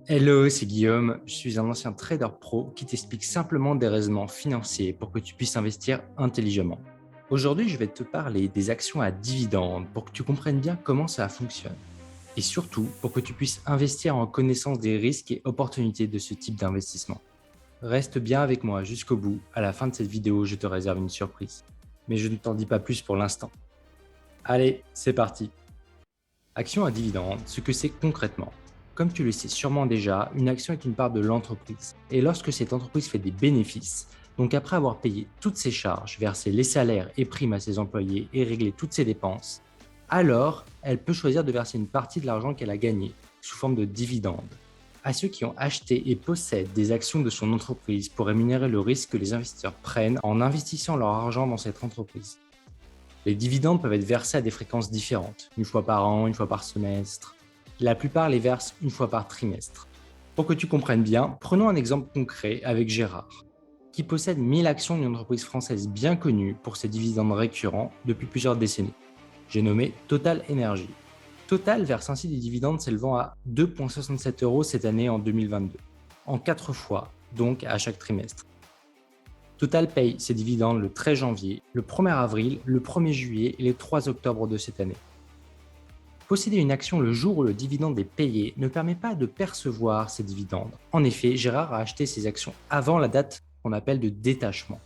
Hello, c'est Guillaume. Je suis un ancien trader pro qui t'explique simplement des raisonnements financiers pour que tu puisses investir intelligemment. Aujourd'hui, je vais te parler des actions à dividendes pour que tu comprennes bien comment ça fonctionne. Et surtout, pour que tu puisses investir en connaissance des risques et opportunités de ce type d'investissement. Reste bien avec moi jusqu'au bout. À la fin de cette vidéo, je te réserve une surprise. Mais je ne t'en dis pas plus pour l'instant. Allez, c'est parti. Action à dividende, ce que c'est concrètement. Comme tu le sais sûrement déjà, une action est une part de l'entreprise. Et lorsque cette entreprise fait des bénéfices, donc après avoir payé toutes ses charges, versé les salaires et primes à ses employés et réglé toutes ses dépenses, alors elle peut choisir de verser une partie de l'argent qu'elle a gagné sous forme de dividendes à ceux qui ont acheté et possèdent des actions de son entreprise pour rémunérer le risque que les investisseurs prennent en investissant leur argent dans cette entreprise. Les dividendes peuvent être versés à des fréquences différentes, une fois par an, une fois par semestre. La plupart les versent une fois par trimestre. Pour que tu comprennes bien, prenons un exemple concret avec Gérard, qui possède 1000 actions d'une entreprise française bien connue pour ses dividendes récurrents depuis plusieurs décennies. J'ai nommé Total Energy. Total verse ainsi des dividendes s'élevant à 2,67 euros cette année en 2022, en 4 fois, donc à chaque trimestre. Total paye ses dividendes le 13 janvier, le 1er avril, le 1er juillet et le 3 octobre de cette année. Posséder une action le jour où le dividende est payé ne permet pas de percevoir ces dividendes. En effet, Gérard a acheté ses actions avant la date qu'on appelle de détachement.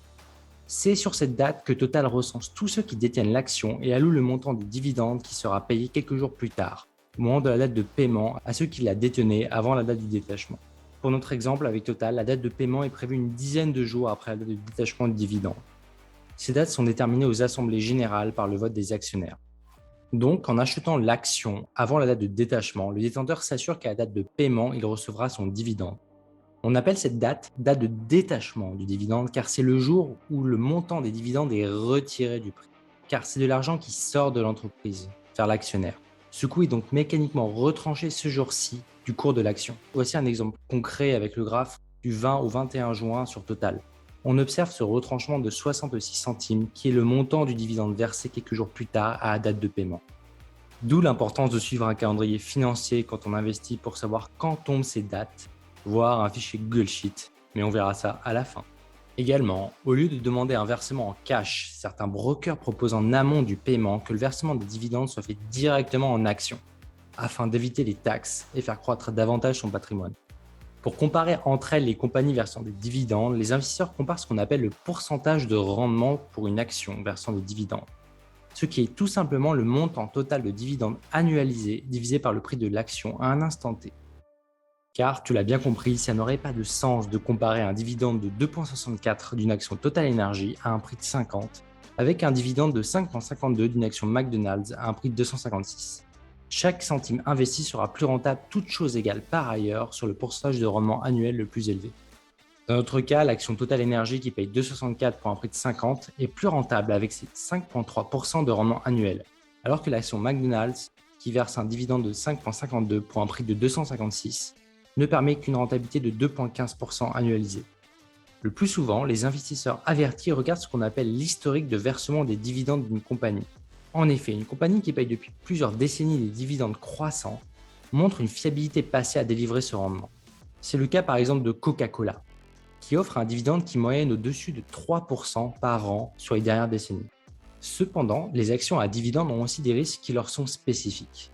C'est sur cette date que Total recense tous ceux qui détiennent l'action et alloue le montant du dividende qui sera payé quelques jours plus tard, au moment de la date de paiement, à ceux qui la détenaient avant la date du détachement. Pour notre exemple, avec Total, la date de paiement est prévue une dizaine de jours après la date de détachement du dividende. Ces dates sont déterminées aux assemblées générales par le vote des actionnaires. Donc, en achetant l'action avant la date de détachement, le détenteur s'assure qu'à la date de paiement, il recevra son dividende. On appelle cette date date de détachement du dividende car c'est le jour où le montant des dividendes est retiré du prix. Car c'est de l'argent qui sort de l'entreprise vers l'actionnaire. Ce coût est donc mécaniquement retranché ce jour-ci du cours de l'action. Voici un exemple concret avec le graphe du 20 au 21 juin sur Total. On observe ce retranchement de 66 centimes qui est le montant du dividende versé quelques jours plus tard à la date de paiement. D'où l'importance de suivre un calendrier financier quand on investit pour savoir quand tombent ces dates, voire un fichier Google Sheet, mais on verra ça à la fin. Également, au lieu de demander un versement en cash, certains brokers proposent en amont du paiement que le versement des dividendes soit fait directement en actions, afin d'éviter les taxes et faire croître davantage son patrimoine. Pour comparer entre elles les compagnies versant des dividendes, les investisseurs comparent ce qu'on appelle le pourcentage de rendement pour une action versant des dividendes, ce qui est tout simplement le montant total de dividendes annualisés divisé par le prix de l'action à un instant T. Car, tu l'as bien compris, ça n'aurait pas de sens de comparer un dividende de 2,64 d'une action Total Energy à un prix de 50 avec un dividende de 5,52 d'une action McDonald's à un prix de 256. Chaque centime investi sera plus rentable, toutes choses égales par ailleurs, sur le pourcentage de rendement annuel le plus élevé. Dans notre cas, l'action Total Energy qui paye 2,64 pour un prix de 50 est plus rentable avec ses 5,3% de rendement annuel, alors que l'action McDonald's qui verse un dividende de 5,52 pour un prix de 256 ne permet qu'une rentabilité de 2,15% annualisée. Le plus souvent, les investisseurs avertis regardent ce qu'on appelle l'historique de versement des dividendes d'une compagnie. En effet, une compagnie qui paye depuis plusieurs décennies des dividendes croissants montre une fiabilité passée à délivrer ce rendement. C'est le cas par exemple de Coca-Cola, qui offre un dividende qui moyenne au-dessus de 3% par an sur les dernières décennies. Cependant, les actions à dividendes ont aussi des risques qui leur sont spécifiques.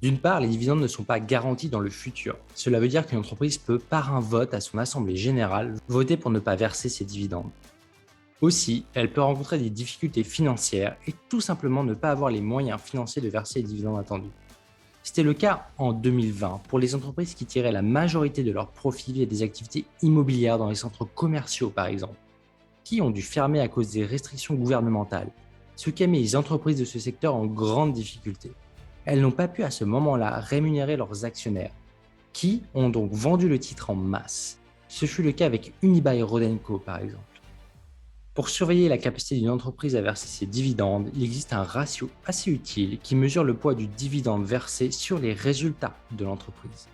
D'une part, les dividendes ne sont pas garantis dans le futur. Cela veut dire qu'une entreprise peut, par un vote à son assemblée générale, voter pour ne pas verser ses dividendes. Aussi, elle peut rencontrer des difficultés financières et tout simplement ne pas avoir les moyens financiers de verser les dividendes attendus. C'était le cas en 2020 pour les entreprises qui tiraient la majorité de leurs profits via des activités immobilières dans les centres commerciaux par exemple, qui ont dû fermer à cause des restrictions gouvernementales, ce qui a mis les entreprises de ce secteur en grande difficulté. Elles n'ont pas pu à ce moment-là rémunérer leurs actionnaires, qui ont donc vendu le titre en masse. Ce fut le cas avec Unibail-Rodamco par exemple. Pour surveiller la capacité d'une entreprise à verser ses dividendes, il existe un ratio assez utile qui mesure le poids du dividende versé sur les résultats de l'entreprise.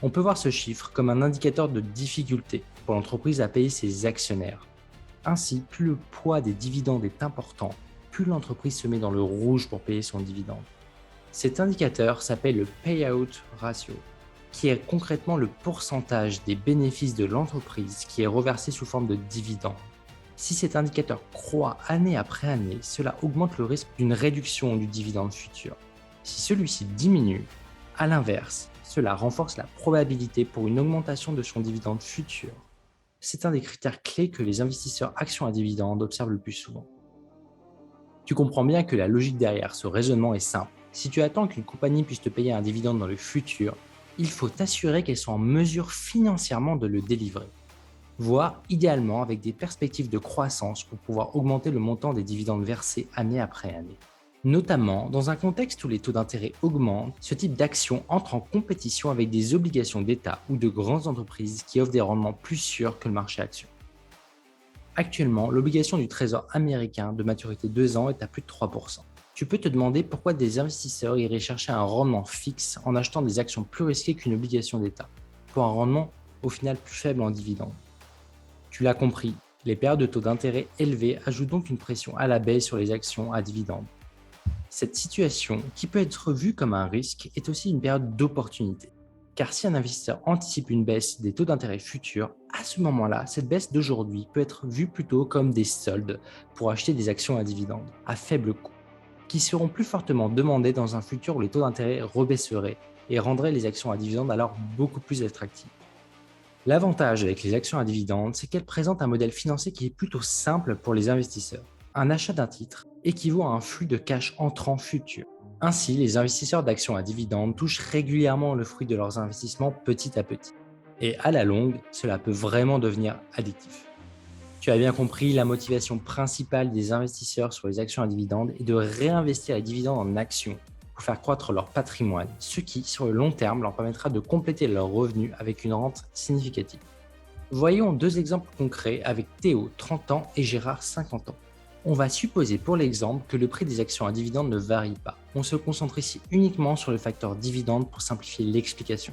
On peut voir ce chiffre comme un indicateur de difficulté pour l'entreprise à payer ses actionnaires. Ainsi, plus le poids des dividendes est important, plus l'entreprise se met dans le rouge pour payer son dividende. Cet indicateur s'appelle le payout ratio. qui est concrètement le pourcentage des bénéfices de l'entreprise qui est reversé sous forme de dividendes. Si cet indicateur croît année après année, cela augmente le risque d'une réduction du dividende futur. Si celui-ci diminue, à l'inverse, cela renforce la probabilité pour une augmentation de son dividende futur. C'est un des critères clés que les investisseurs actions à dividendes observent le plus souvent. Tu comprends bien que la logique derrière ce raisonnement est simple. Si tu attends qu'une compagnie puisse te payer un dividende dans le futur, il faut t'assurer qu'elle soit en mesure financièrement de le délivrer, voire idéalement avec des perspectives de croissance pour pouvoir augmenter le montant des dividendes versés année après année. Notamment, dans un contexte où les taux d'intérêt augmentent, ce type d'action entre en compétition avec des obligations d'État ou de grandes entreprises qui offrent des rendements plus sûrs que le marché action. Actuellement, l'obligation du Trésor américain de maturité 2 ans est à plus de 3%. Tu peux te demander pourquoi des investisseurs iraient chercher un rendement fixe en achetant des actions plus risquées qu'une obligation d'État, pour un rendement au final plus faible en dividendes. Tu l'as compris, les périodes de taux d'intérêt élevés ajoutent donc une pression à la baisse sur les actions à dividendes. Cette situation, qui peut être vue comme un risque, est aussi une période d'opportunité. Car si un investisseur anticipe une baisse des taux d'intérêt futurs, à ce moment-là, cette baisse d'aujourd'hui peut être vue plutôt comme des soldes pour acheter des actions à dividendes à faible coût, qui seront plus fortement demandées dans un futur où les taux d'intérêt rebaisseraient et rendraient les actions à dividendes alors beaucoup plus attractives. L'avantage avec les actions à dividendes, c'est qu'elles présentent un modèle financier qui est plutôt simple pour les investisseurs. Un achat d'un titre équivaut à un flux de cash entrant futur. Ainsi, les investisseurs d'actions à dividendes touchent régulièrement le fruit de leurs investissements petit à petit. Et à la longue, cela peut vraiment devenir addictif. Tu as bien compris, la motivation principale des investisseurs sur les actions à dividendes est de réinvestir les dividendes en actions pour faire croître leur patrimoine, ce qui, sur le long terme, leur permettra de compléter leurs revenus avec une rente significative. Voyons 2 exemples concrets avec Théo, 30 ans, et Gérard, 50 ans. On va supposer pour l'exemple que le prix des actions à dividendes ne varie pas. On se concentre ici uniquement sur le facteur dividende pour simplifier l'explication.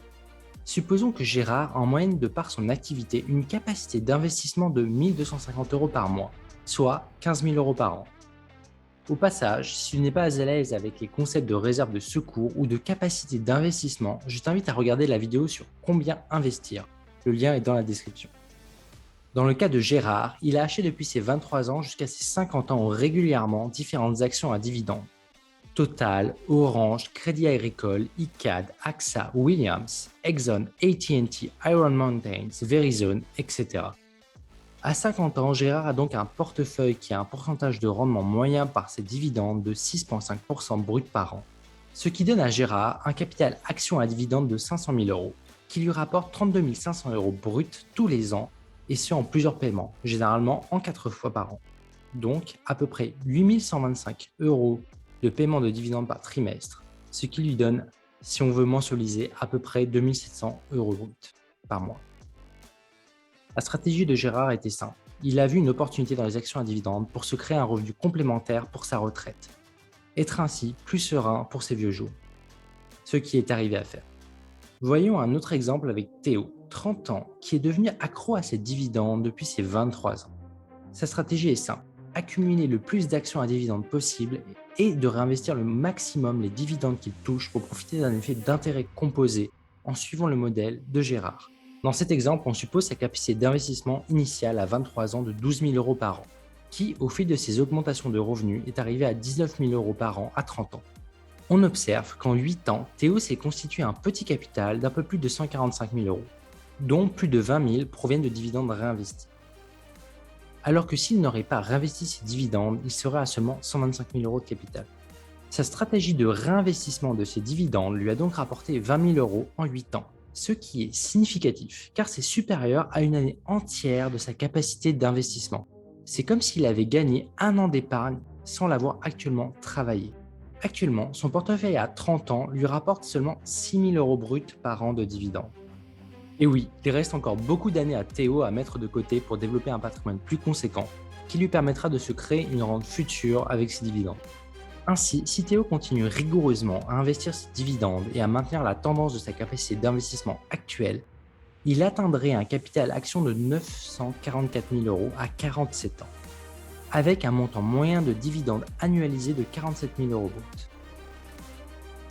Supposons que Gérard a en moyenne de par son activité une capacité d'investissement de 1 250 € par mois, soit 15 000 € par an. Au passage, si tu n'es pas à l'aise avec les concepts de réserve de secours ou de capacité d'investissement, je t'invite à regarder la vidéo sur combien investir. Le lien est dans la description. Dans le cas de Gérard, il a acheté depuis ses 23 ans jusqu'à ses 50 ans régulièrement différentes actions à dividendes. Total, Orange, Crédit Agricole, ICAD, AXA, Williams, Exxon, AT&T, Iron Mountain, Verizon, etc. À 50 ans, Gérard a donc un portefeuille qui a un pourcentage de rendement moyen par ses dividendes de 6,5% brut par an, ce qui donne à Gérard un capital action à dividendes de 500 000 €, qui lui rapporte 32 500 € bruts tous les ans, et ce en plusieurs paiements, généralement en 4 fois par an. Donc à peu près 8 125 € de paiement de dividendes par trimestre, ce qui lui donne, si on veut mensualiser, à peu près 2 700 € bruts par mois. La stratégie de Gérard était simple. Il a vu une opportunité dans les actions à dividendes pour se créer un revenu complémentaire pour sa retraite. Être ainsi plus serein pour ses vieux jours. Ce qui est arrivé à faire. Voyons un autre exemple avec Théo, 30 ans, qui est devenu accro à ses dividendes depuis ses 23 ans. Sa stratégie est simple. Accumuler le plus d'actions à dividendes possible et de réinvestir le maximum les dividendes qu'il touche pour profiter d'un effet d'intérêt composé en suivant le modèle de Gérard. Dans cet exemple, on suppose sa capacité d'investissement initiale à 23 ans de 12 000 € par an, qui, au fil de ses augmentations de revenus, est arrivé à 19 000 € par an à 30 ans. On observe qu'en 8 ans, Théo s'est constitué un petit capital d'un peu plus de 145 000 €, dont plus de 20 000 proviennent de dividendes réinvestis. Alors que s'il n'aurait pas réinvesti ses dividendes, il serait à seulement 125 000 € de capital. Sa stratégie de réinvestissement de ses dividendes lui a donc rapporté 20 000 € en 8 ans, ce qui est significatif car c'est supérieur à une année entière de sa capacité d'investissement. C'est comme s'il avait gagné 1 an d'épargne sans l'avoir actuellement travaillé. Actuellement, son portefeuille à 30 ans lui rapporte seulement 6 000 € bruts par an de dividendes. Et oui, il reste encore beaucoup d'années à Théo à mettre de côté pour développer un patrimoine plus conséquent qui lui permettra de se créer une rente future avec ses dividendes. Ainsi, si Théo continue rigoureusement à investir ses dividendes et à maintenir la tendance de sa capacité d'investissement actuelle, il atteindrait un capital action de 944 000 € à 47 ans, avec un montant moyen de dividendes annualisé de 47 000 € bruts,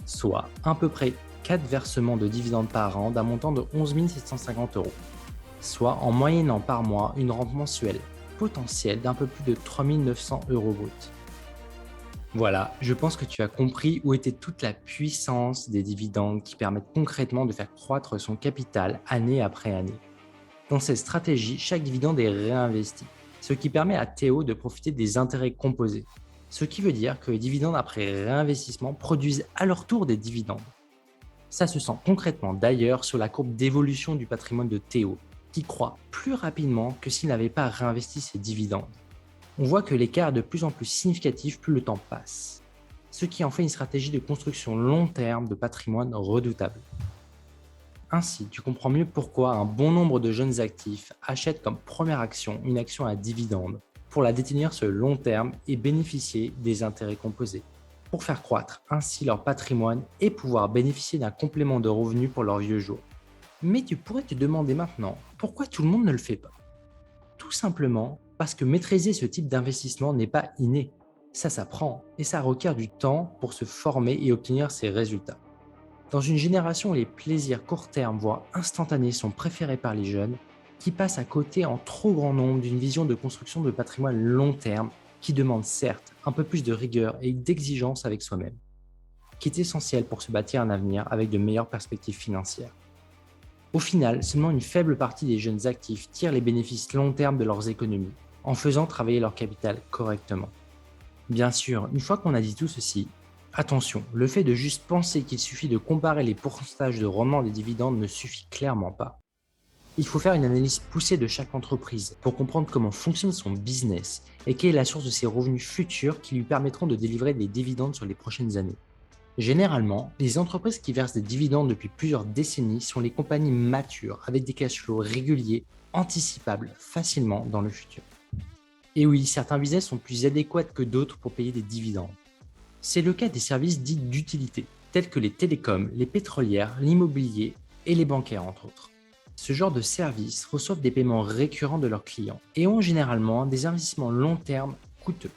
soit à peu près 4 versements de dividendes par an d'un montant de 11 750 €, soit en moyennant par mois une rente mensuelle potentielle d'un peu plus de 3 900 € brut. Voilà, je pense que tu as compris où était toute la puissance des dividendes qui permettent concrètement de faire croître son capital année après année. Dans cette stratégie, chaque dividende est réinvesti, ce qui permet à Théo de profiter des intérêts composés. Ce qui veut dire que les dividendes après réinvestissement produisent à leur tour des dividendes. Ça se sent concrètement d'ailleurs sur la courbe d'évolution du patrimoine de Théo, qui croît plus rapidement que s'il n'avait pas réinvesti ses dividendes. On voit que l'écart est de plus en plus significatif plus le temps passe, ce qui en fait une stratégie de construction long terme de patrimoine redoutable. Ainsi, tu comprends mieux pourquoi un bon nombre de jeunes actifs achètent comme première action une action à dividende pour la détenir sur le long terme et bénéficier des intérêts composés, pour faire croître ainsi leur patrimoine et pouvoir bénéficier d'un complément de revenus pour leurs vieux jours. Mais tu pourrais te demander maintenant pourquoi tout le monde ne le fait pas. Tout simplement parce que maîtriser ce type d'investissement n'est pas inné. Ça s'apprend et ça requiert du temps pour se former et obtenir ses résultats. Dans une génération où les plaisirs court terme, voire instantanés, sont préférés par les jeunes, qui passent à côté en trop grand nombre d'une vision de construction de patrimoine long terme qui demande certes un peu plus de rigueur et d'exigence avec soi-même, qui est essentiel pour se bâtir un avenir avec de meilleures perspectives financières. Au final, seulement une faible partie des jeunes actifs tirent les bénéfices long terme de leurs économies, en faisant travailler leur capital correctement. Bien sûr, une fois qu'on a dit tout ceci, attention, le fait de juste penser qu'il suffit de comparer les pourcentages de rendement des dividendes ne suffit clairement pas. Il faut faire une analyse poussée de chaque entreprise pour comprendre comment fonctionne son business et quelle est la source de ses revenus futurs qui lui permettront de délivrer des dividendes sur les prochaines années. Généralement, les entreprises qui versent des dividendes depuis plusieurs décennies sont les compagnies matures avec des cash flows réguliers, anticipables facilement dans le futur. Et oui, certains business sont plus adéquats que d'autres pour payer des dividendes. C'est le cas des services dits d'utilité, tels que les télécoms, les pétrolières, l'immobilier et les bancaires entre autres. Ce genre de services reçoivent des paiements récurrents de leurs clients et ont généralement des investissements long terme coûteux.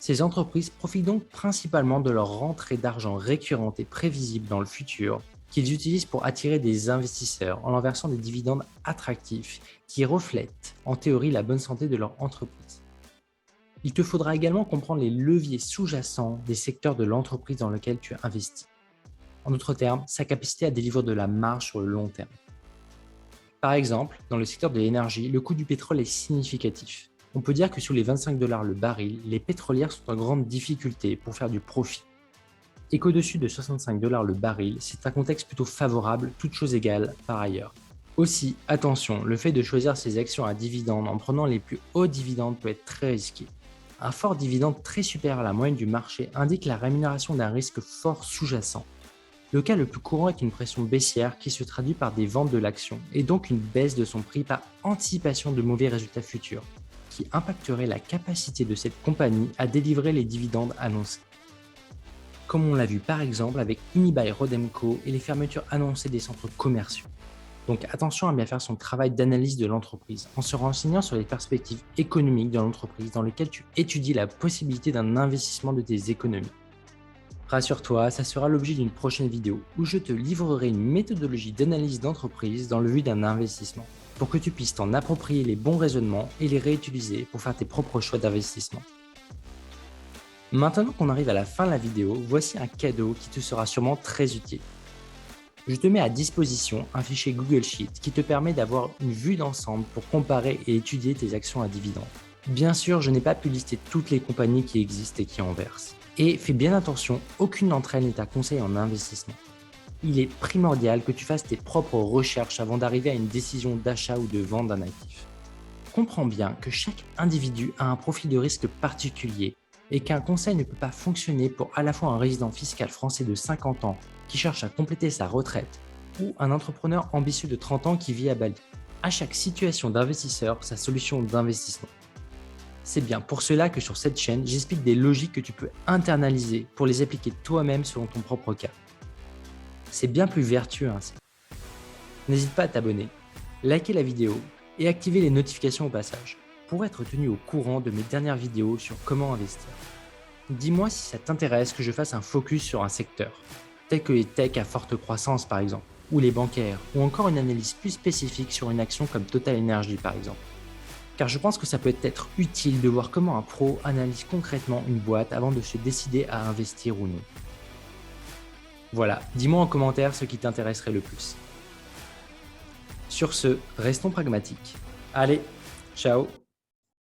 Ces entreprises profitent donc principalement de leur rentrée d'argent récurrente et prévisible dans le futur qu'ils utilisent pour attirer des investisseurs en leur versant des dividendes attractifs qui reflètent en théorie la bonne santé de leur entreprise. Il te faudra également comprendre les leviers sous-jacents des secteurs de l'entreprise dans lequel tu investis. En d'autres termes, sa capacité à délivrer de la marge sur le long terme. Par exemple, dans le secteur de l'énergie, le coût du pétrole est significatif. On peut dire que sous les 25 $ le baril, les pétrolières sont en grande difficulté pour faire du profit. Et qu'au-dessus de 65 $ le baril, c'est un contexte plutôt favorable, toutes choses égales par ailleurs. Aussi, attention, le fait de choisir ses actions à dividendes en prenant les plus hauts dividendes peut être très risqué. Un fort dividende très supérieur à la moyenne du marché indique la rémunération d'un risque fort sous-jacent. Le cas le plus courant est une pression baissière qui se traduit par des ventes de l'action et donc une baisse de son prix par anticipation de mauvais résultats futurs, qui impacterait la capacité de cette compagnie à délivrer les dividendes annoncés. Comme on l'a vu par exemple avec Unibail-Rodamco et les fermetures annoncées des centres commerciaux. Donc attention à bien faire son travail d'analyse de l'entreprise en se renseignant sur les perspectives économiques de l'entreprise dans lesquelles tu étudies la possibilité d'un investissement de tes économies. Rassure-toi, ça sera l'objet d'une prochaine vidéo où je te livrerai une méthodologie d'analyse d'entreprise dans le but d'un investissement pour que tu puisses t'en approprier les bons raisonnements et les réutiliser pour faire tes propres choix d'investissement. Maintenant qu'on arrive à la fin de la vidéo, voici un cadeau qui te sera sûrement très utile. Je te mets à disposition un fichier Google Sheet qui te permet d'avoir une vue d'ensemble pour comparer et étudier tes actions à dividendes. Bien sûr, je n'ai pas pu lister toutes les compagnies qui existent et qui en versent. Et fais bien attention, aucune d'entre elles n'est un conseil en investissement. Il est primordial que tu fasses tes propres recherches avant d'arriver à une décision d'achat ou de vente d'un actif. Comprends bien que chaque individu a un profil de risque particulier et qu'un conseil ne peut pas fonctionner pour à la fois un résident fiscal français de 50 ans qui cherche à compléter sa retraite ou un entrepreneur ambitieux de 30 ans qui vit à Bali. À chaque situation d'investisseur, sa solution d'investissement. C'est bien pour cela que sur cette chaîne, j'explique des logiques que tu peux internaliser pour les appliquer toi-même selon ton propre cas. C'est bien plus vertueux ainsi. N'hésite pas à t'abonner, liker la vidéo et activer les notifications au passage pour être tenu au courant de mes dernières vidéos sur comment investir. Dis-moi si ça t'intéresse que je fasse un focus sur un secteur. tels que les techs à forte croissance par exemple, ou les bancaires, ou encore une analyse plus spécifique sur une action comme Total Energy par exemple. Car je pense que ça peut être utile de voir comment un pro analyse concrètement une boîte avant de se décider à investir ou non. Voilà, dis-moi en commentaire ce qui t'intéresserait le plus. Sur ce, restons pragmatiques. Allez, ciao!